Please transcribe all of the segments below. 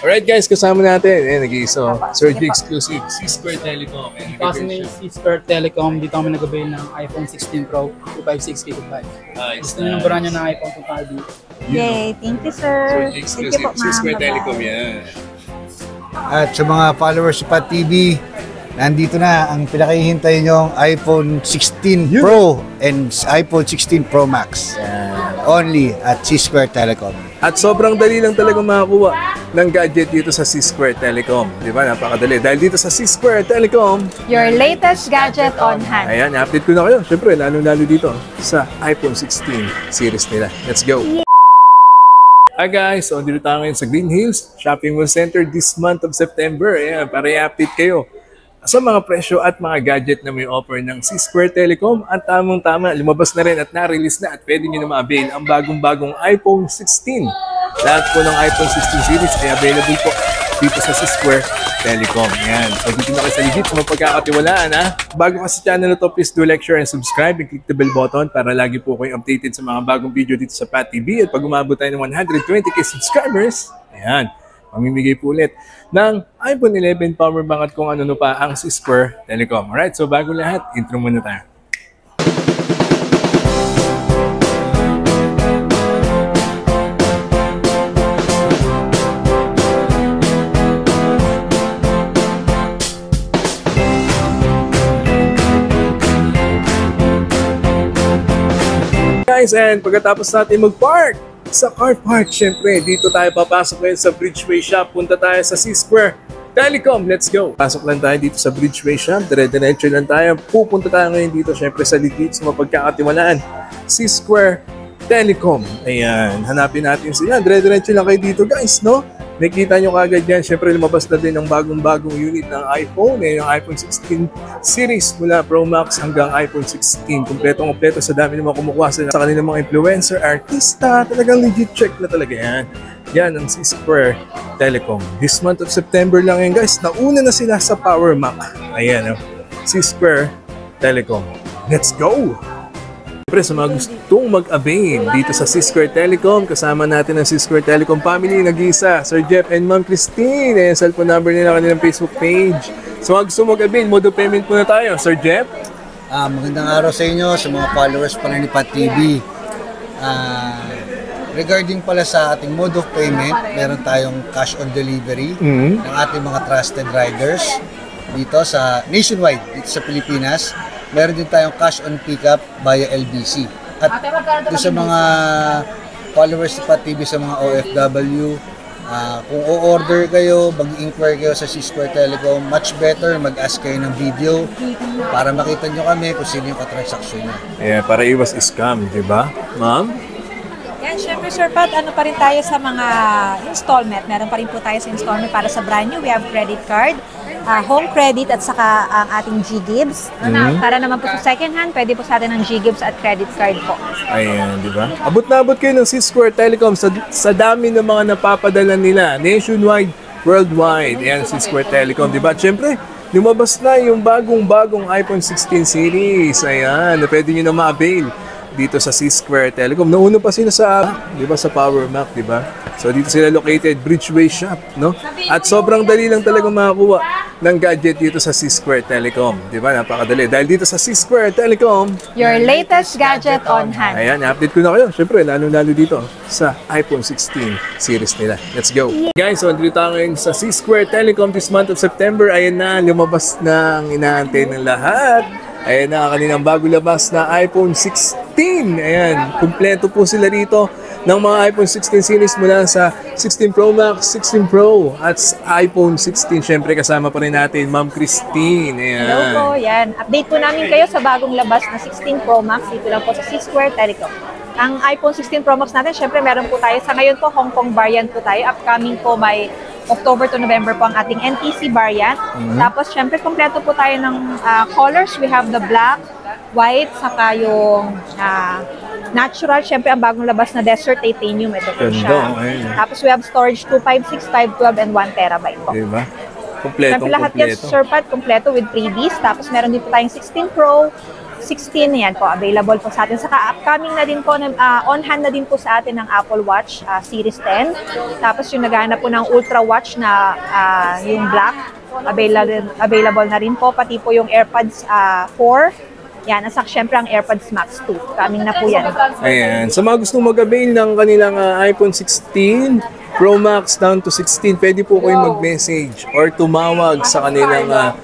Alright guys, kasama natin. Nag-iiso. Surge exclusive. C-Square Telecom. Kasi may C-Square Telecom, dito kami nag-avail ng iPhone 16 Pro 256 GB. Gusto nyo nang buraan nyo ng iPhone kung tayo dito. Yay! Thank you, sir. Surge exclusive. C-Square Telecom yan. At sa mga followers sa Pat TV, nandito na ang pinakihintay nyong iPhone 16 Pro and iPhone 16 Pro Max. Only at C-Square Telecom. At sobrang dali lang talaga makakuha ng gadget dito sa C-Square Telecom. Di ba? Napakadali. Dahil dito sa C-Square Telecom, your latest gadget on hand. Ayan, update ko na kayo. Siyempre, lalo-lalo dito sa iPhone 16 series nila. Let's go! Hi guys! So, dito tayo ngayon sa Green Hills Shopping Mall Center this month of September. Ayan, para i-update kayo sa mga presyo at mga gadget na may offer ng C-Square Telecom. At tamang-tama, lumabas na rin at na-release na at pwede nyo na ma-avail ang bagong-bagong iPhone 16. Lahat po ng iPhone 16 series ay available po dito sa C-Square Telecom. Yan. So dito na kayo sa legit sa mapagkakatiwalaan ha. Bago ka sa channel na to, please do like, share, and subscribe and click the bell button para lagi po kayo updated sa mga bagong video dito sa Pat TV. At pag umabot tayo ng 120k subscribers, ayan, mamimigay po ulit ng iPhone 11 power bank at kung ano pa ang C-Square Telecom. Alright, so bago lahat, intro muna tayo. Guys, and pagkatapos natin mag-park sa car park, syempre, dito tayo papasok ngayon sa Bridgeway Shop. Punta tayo sa C-Square Telecom. Let's go! Pasok lang tayo dito sa Bridgeway Shop. Dire-diretso lang tayo. Pupunta tayo ngayon dito, syempre, sa legit sa mapagkakatiwalaan. C-Square Telecom. Ayan, hanapin natin sila. Dire-diretso lang kayo dito, guys, no? Nakikita nyo kagad yan. Siyempre, lumabas na din ng bagong-bagong unit ng iPhone. Yung iPhone 16 series mula Pro Max hanggang iPhone 16. Kompleto-kompleto sa dami naman kumukuha sa kanilang mga influencer, artista. Talagang legit check na talaga yan. Yan ang C-Square Telecom. This month of September lang yan, guys. Nauna na sila sa Power Mac. Ayan, C-Square Telecom. Let's go! Siyempre, sa mga gustong mag-avail dito sa C-Square Telecom, kasama natin ang C-Square Telecom family, nag-iisa, Sir Jeff and Ma'am Christine. Ayan, cellphone number nila, kanilang Facebook page. So, mga gustong mag-avail, mode of payment muna tayo. Sir Jeff? Magandang araw sa inyo, sa mga followers pala ni Pat TV. Regarding pala sa ating mode of payment, meron tayong cash on delivery ng ating mga trusted riders dito sa nationwide, dito sa Pilipinas. Meron din tayong cash on pickup via LBC. At doon sa mga followers sa Pat TV, sa mga OFW, kung o-order kayo, mag-inquire kayo sa C-Square Telecom, much better mag-ask kayo ng video para makita nyo kami kung sino yung katransaksyon nyo. Yeah, para iwas scam, di ba? Ma'am? Yan, syempre Sir Pat, ano pa rin tayo sa mga installment. Meron pa rin po tayo sa installment para sa brand new. We have credit card, home credit at saka ang ating G-Gibbs. Para naman po sa second hand, pwede po sa atin ng G-Gibbs at credit card po. Ayan, di ba? Abot na abot kayo ng C-Square Telecom sa dami ng mga napapadala nila. Nationwide, worldwide. Ayan, C-Square Telecom, di ba? Siyempre, lumabas na yung bagong-bagong iPhone 16 series. Ayan, na pwede nyo na ma-avail dito sa C-Square Telecom. Nauna pa sila sa, di ba, sa Power Mac, di ba? So dito sila located, Bridgeway Shop, no? At sobrang dali lang talaga makakuha ng gadget dito sa C-Square Telecom, di ba? Napakadali. Dahil dito sa C-Square Telecom, your latest gadget on hand. Ayan, update ko na kayo. Siyempre, lalo-lalo dito sa iPhone 16 series nila. Let's go! Guys, so dito tayo ngayon sa C-Square Telecom this month of September. Ayan na, lumabas na ang inaantay ng lahat. Ayan na, kaninang bago labas na iPhone 16. Ayan, kumpleto po sila rito ng mga iPhone 16 series mula sa 16 Pro Max, 16 Pro at iPhone 16. Siyempre, kasama pa rin natin, Ma'am Christine. Ayan. Hello po, yan. Update po namin kayo sa bagong labas na 16 Pro Max. Dito lang po sa C-Square Telecom. Ang iPhone 16 Pro Max natin, syempre meron po tayo. Sa ngayon po, Hong Kong variant po tayo. Upcoming po by October to November po ang ating NTC variant. Tapos, syempre, kompleto po tayo ng colors. We have the black, white, saka yung natural. Syempre, ang bagong labas na Desert Titanium. Ito po siya. Tapos, we have storage 256, 512, and 1 terabyte po. Diba? Kompleto, syempre, lahat yan, Sir Pat, kompleto with freebies. Tapos, meron din po tayong 16 Pro, 16, yan po, available po sa atin. Saka upcoming na din po, on hand na din po sa atin ng Apple Watch Series 10. Tapos yung naghahanap po ng Ultra Watch na yung black, available na rin po. Pati po yung AirPods 4. Yan, asak syempre ang AirPods Max 2. Coming na po yan. Ayan. Sa mga gustong mag-avail ng kanilang iPhone 16 Pro Max down to 16, pwede po kayong mag-message or tumawag sa kanilang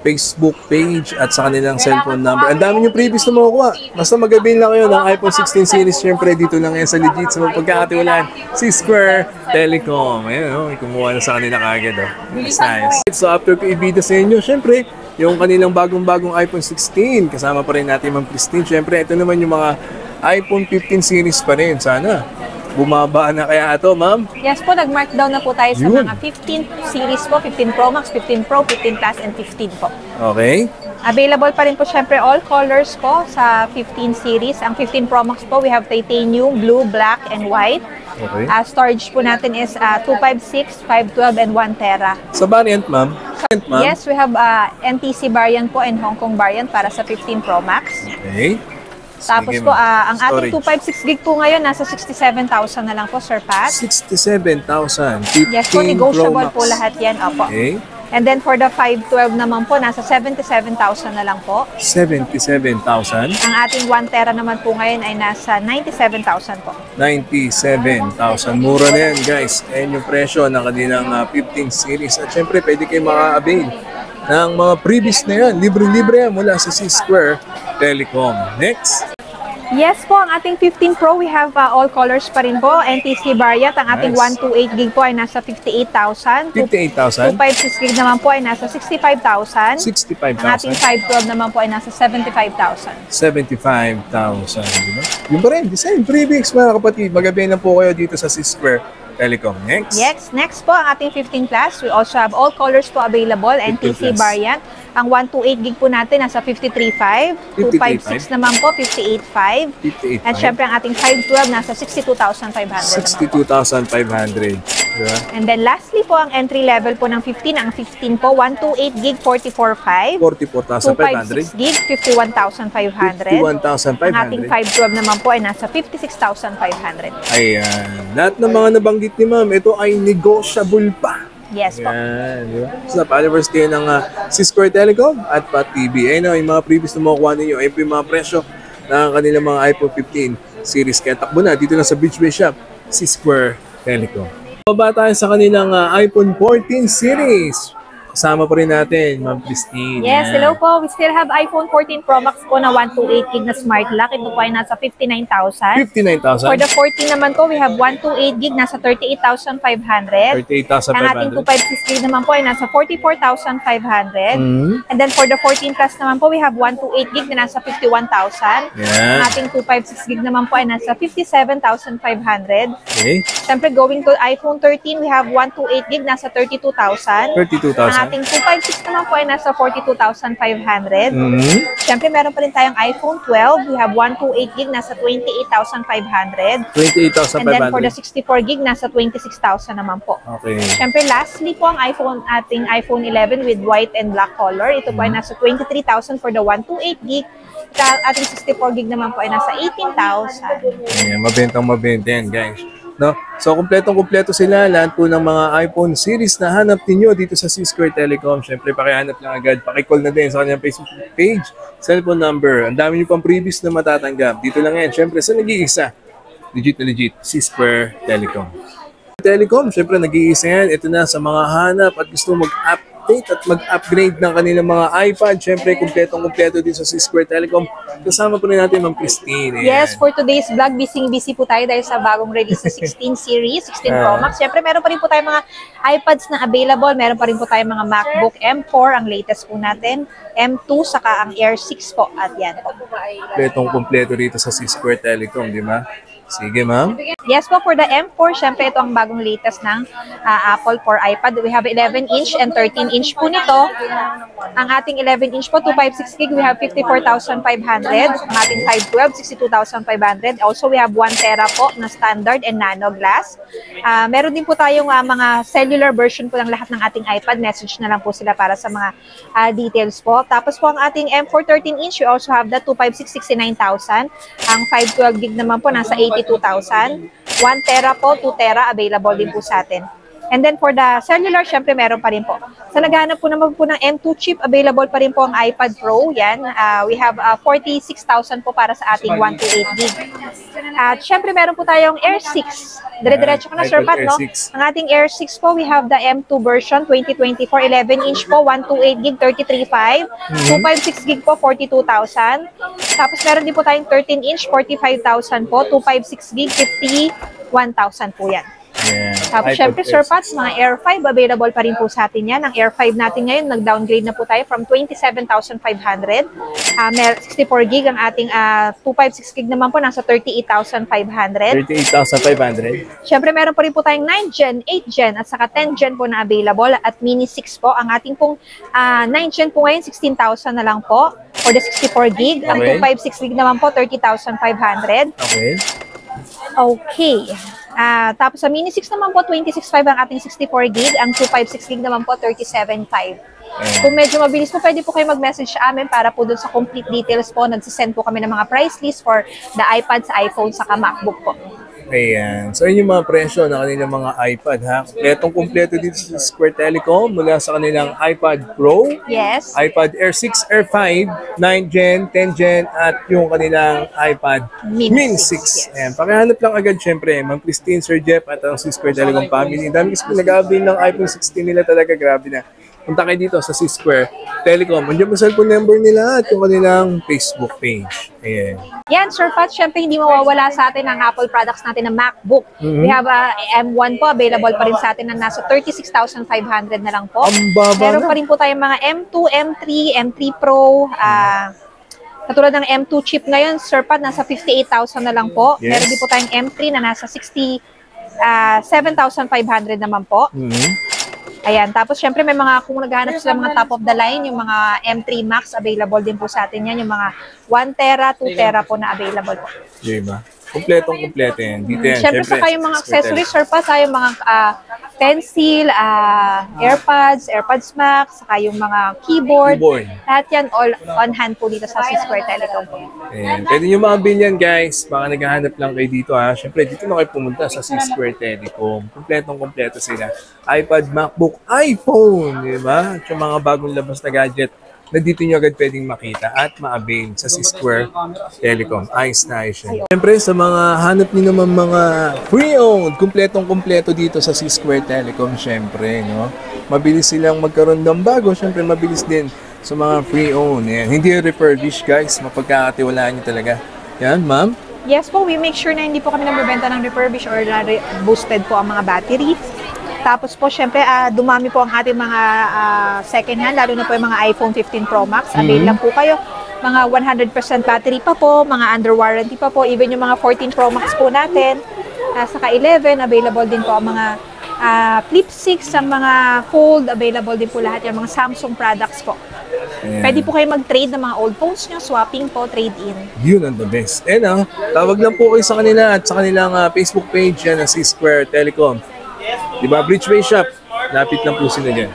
Facebook page at sa kanilang cellphone number. Ang dami nyo previous na makukuha. Basta mag-avail lang kayo ng iPhone 16 series. Siyempre, dito lang yan sa legit sa pagkakatiwalaan. C-Square Telecom. Ayan, kumuha na sa kanila kagad. It's nice. So, after ko ibida sa inyo, siyempre, yung kanilang bagong-bagong iPhone 16. Kasama pa rin natin Ma'am Christine. Siyempre, ito naman yung mga iPhone 15 series pa rin. Sana bumaba na kaya ito, ma'am? Yes po, nag-markdown na po tayo sa mga 15 series po, 15 Pro Max, 15 Pro, 15 Plus, and 15 po. Okay. Available pa rin po syempre all colors po sa 15 series. Ang 15 Pro Max po, we have titanium, blue, black, and white. Okay. Storage po natin is 256, 512, and 1 tera. Sa variant, ma'am? Yes, we have NTC variant po and Hong Kong variant para sa 15 Pro Max. Okay. Tapos po, ang ating 256 gig po ngayon, nasa 67,000 na lang po, Sir Pat. 67,000. Yes po, negotiable po lahat yan. Opo. Okay. And then for the 512 naman po, nasa 77,000 na lang po. 77,000. Ang ating 1 tera naman po ngayon ay nasa 97,000 po. 97,000. Mura na yan, guys. Ayan yung presyo ng kanilang 15 series. At syempre, pwede kayo maka-avail ng mga previous na yan. Libre-libre yan mula sa C-Square Telecom. Next. Yes po, ang ating 15 Pro, we have all colors pa rin po. NTC variant, ang ating Nice. 128 gig po ay nasa 58,000. 58,000. 256 gig naman po ay nasa 65,000. 65,000. Ang ating 512 naman po ay nasa 75,000. 75,000. Diba? Yung pa rin, design. Previous mga kapatid. Mag-avail na po kayo dito sa C-Square Telecom. Next. Yes, next po ang ating 15 Plus. We also have all colors po available. 15 NTC Plus. variant. Ang 128 gig po natin nasa 53,500. 256 naman po, 58,500. 58,500. At syempre ang ating 512 nasa 62,500 naman po. 62,500. Diba? And then lastly po ang entry level po ng 15. Ang 15 po, 128 gig, 44,500. 44,500. 256 gig, 51,500. 51,500. Ang ating 512 naman po ay nasa 56,500. Ayan. Lahat ng mga nabanggit ni ma'am, ito ay negotiable pa. Yes po. Yan, di ba? So, followers kayo ng C-Square Telecom at PAT-TV. Ayun, yung mga previous na makukuha ninyo, ayun po yung mga presyo ng kanilang mga iPhone 15 series. Kaya takbo na, dito lang sa Bridgeway Shop, C-Square Telecom. Baba tayo sa kanilang iPhone 14 series. Kasama pa rin natin, Ma'am Christine. Yes, Yan. hello po. We still have iPhone 14 Pro Max po na 128 gig na Smart Lock. Ito po ay nasa 59,000. 59,000. For the 14 naman po, we have 128 gig nasa 38,500. 38,500. Ang ating 256 gig naman po ay nasa 44,500. Mm. And then for the 14 Plus naman po, we have 128 gig na nasa 51,000. Yan. Ang ating 256 gig naman po ay nasa 57,500. Okay. Siyempre, going to iPhone 13, we have 128 gig nasa 32,000. 32,000. Ang ating 256 naman po ay nasa 42,500. Mm. Siyempre, meron pa rin tayong iPhone 12. We have 128 gig nasa 28,500. 28,500. And then for the 64 gig, nasa 26,000 naman po. Okay. Siyempre, lastly po ang ating iPhone 11 with white and black color. Ito po ay nasa 23,000 for the 128 gig. Ating 64 gig naman po ay nasa 18,000. Ayan, mabentang mabenta yan, guys. No? So, kumpletong-kumpleto sila. Lahat po ng mga iPhone series na hanap ninyo dito sa C-Square Telecom. Siyempre, pakihanap lang agad. Pakicall na din sa kanyang Facebook page, cellphone number. Ang dami nyo pang previous na matatanggap. Dito lang yan. Siyempre, sa nag-iisa. Legit na legit. C-Square Telecom. Telecom, siyempre, nag-iisa yan. Ito na sa mga hanap at gusto mag-update at mag-upgrade ng kanilang mga iPad. Siyempre, kumpletong-kumpleto din sa C-Square Telecom. Kasama po rin natin, Ma'am Christine. Ayan. Yes, for today's vlog, busy po tayo dahil sa bagong release na 16 series, 16 Pro Max. Siyempre, meron pa rin po tayong mga iPads na available. Meron pa rin po tayong mga MacBook M4, ang latest po natin. M2, saka ang Air 6 po. At yan po. Kumpletong-kumpleto dito sa C-Square Telecom, di ba? Sige, ma'am. Yes po, for the M4, syempre ito ang bagong latest ng Apple for iPad. We have 11-inch and 13-inch po nito. Ang ating 11-inch po, 256 gig, we have 54,500. Ang ating 512, 62,500. Also, we have 1 tera po na standard and nano glass. Meron din po tayong mga cellular version po ng lahat ng ating iPad. Message na lang po sila para sa mga details po. Tapos po ang ating M4 13-inch, we also have the 256, 69,000. Ang 512 gig naman po, nasa 82,000. 1 tera po, 2 tera, available din po sa atin. And then for the cellular, syempre meron pa rin po. Sa naghahanap po naman po ng M2 chip, available pa rin po ang iPad Pro. Yan, we have 46,000 po para sa ating 128 gig. At syempre meron po tayong Air 6. Dire-diretso ka na, Sir Pat, no? Ang ating Air 6 po, we have the M2 version, 2024, 11-inch po, 128 gig, 33,500. 256 gig po, 42,000. Tapos meron din po tayong 13-inch, 45,000 po, 256 gig, 51,000 po yan. Yeah. Tapos syempre, Sir Pat, mga Air 5, available pa rin po sa atin yan. Ang Air 5 natin ngayon, nag-downgrade na po tayo from 27,500. 64 gig ang ating 256 gig naman po, nasa 38,500. 38,500. Syempre, meron pa rin po tayong 9 Gen, 8 Gen, at saka 10 Gen po na available. At Mini 6 po, ang ating pong 9 Gen po ngayon, 16,000 na lang po for the 64 gig. Ang 256 gig naman po, 30,500. Okay. Okay. Tapos sa Mini 6 naman po, 26,500 ang ating 64 gig. Ang 256 gig naman po, 37,500. Kung medyo mabilis po, pwede po kayo mag-message sa amin para po dun sa complete details po. Nagsisend po kami ng mga price list for the iPad, sa iPhone, saka MacBook po. Ayan. So, yun yung mga presyo ng kanilang mga iPad, ha? Kompletong-kompleto dito sa Square Telecom mula sa kanilang iPad Pro, Yes. iPad Air 6, Air 5, 9 Gen, 10 Gen, at yung kanilang iPad Mini 6. Yes. Ayan. Pakihanap lang agad, syempre, Ma'am Christine, Sir Jeff, at ang Square Telecom family. Dami kasi nag-avail ng iPhone 16 nila talaga, grabe na. Punta kayo dito sa Square Telecom. Andiyan po cellphone number nila at yung kanilang Facebook page. Ayan. Yan, Sir Pat, syempre hindi mawawala sa atin ang Apple products natin na MacBook. We have M1 po, available pa rin sa atin na nasa 36,500 na lang po. Ang baba Meron na. pa rin po tayong mga M2, M3, M3 Pro, katulad ng M2 chip ngayon, Sir Pat, nasa 58,000 na lang po. Yes. Meron din po tayong M3 na nasa 67,500 naman po. Ayan, tapos syempre may mga, kung naghahanap sila mga top of the line, yung mga M3 Max, available din po sa atin yan. Yung mga 1 tera, 2 tera po na available po. Diba? Kompletong-kompleto yan. Dito yan. Syempre saka yung mga accessories, Sir Pat, yung mga pencil, AirPods, AirPods Max, saka yung mga keyboard. Lahat yan all on hand po dito sa Square Telecom po. Ayan. Pwede nyo makabil yan, guys. Baka naghahanap lang kayo dito, ha. Syempre, dito na kayo pumunta sa Square Telecom. Kompletong-kompleto sila. iPad, MacBook, iPhone, di ba? At yung mga bagong labas na gadget na dito nyo agad pwedeng makita at ma-avail sa Square Telecom. Ayos na ayos yan. Siyempre, sa mga hanap nyo naman mga pre-owned, kompletong-kompleto dito sa Square Telecom, syempre, no? Mabilis silang magkaroon ng bago, syempre mabilis din sa mga pre-owned. Yan. Hindi refurbished, guys. Mapagkakatiwalaan nyo talaga. Yan, ma'am? Yes po, we make sure na hindi po kami nagbebenta ng refurbished or boosted po ang mga battery. Tapos po, syempre, dumami po ang ating mga second hand, lalo na po yung mga iPhone 15 Pro Max. Avail lang po kayo. Mga 100% battery pa po, mga under warranty pa po, even yung mga 14 Pro Max po natin. Saka 11, available din po ang mga Flip 6, ang mga Fold, available din po lahat yung mga Samsung products po. Ayan. Pwede po kayo mag-trade ng mga old phones nyo, swapping po, trade-in. Yun ang the best. And tawag lang po kayo sa kanila at sa kanilang Facebook page yan ng Square Telecom. Diba? Bridgeway Shop. Lapit lang po sila dyan.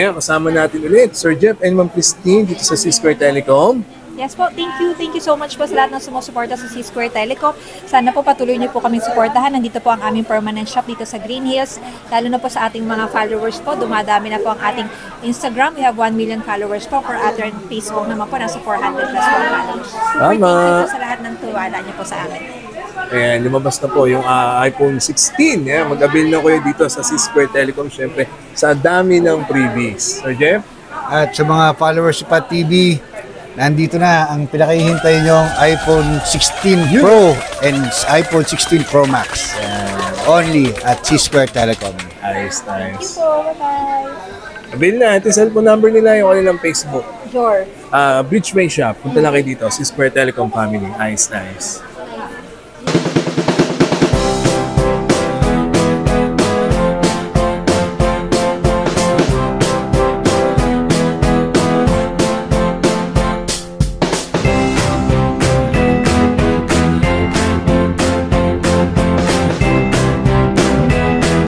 Ngayon, kasama natin ulit, Sir Jeff and Ma'am Christine dito sa Square Telecom. Yes po, thank you. Thank you so much po sa lahat ng sumusuporta sa Square Telecom. Sana po patuloy niyo po kaming suportahan. Nandito po ang aming permanent shop dito sa Green Hills. Lalo na po sa ating mga followers po. Dumadami na po ang ating Instagram. We have 1 million followers po. For other Facebook naman po, nasa 400 plus po followers. Super thank you po sa lahat ng tuwala niyo po sa amin. Ayan, lumabas na po yung iPhone 16. Yeah, mag-avail na kayo dito sa Square Telecom, syempre, sa dami ng freebies. Sir Jeff? At sa mga followers sa Pat TV, nandito na ang pinakahihintay nyong iPhone 16 Pro and iPhone 16 Pro Max. Only at Square Telecom. Ayos, nice. Thank you po. Bye-bye. Avail na. Ito yung cellphone number nila, yung kanilang Facebook. Sure. Bridgeway Shop. Punta lang kayo dito, Square Telecom family. Ayos, nice.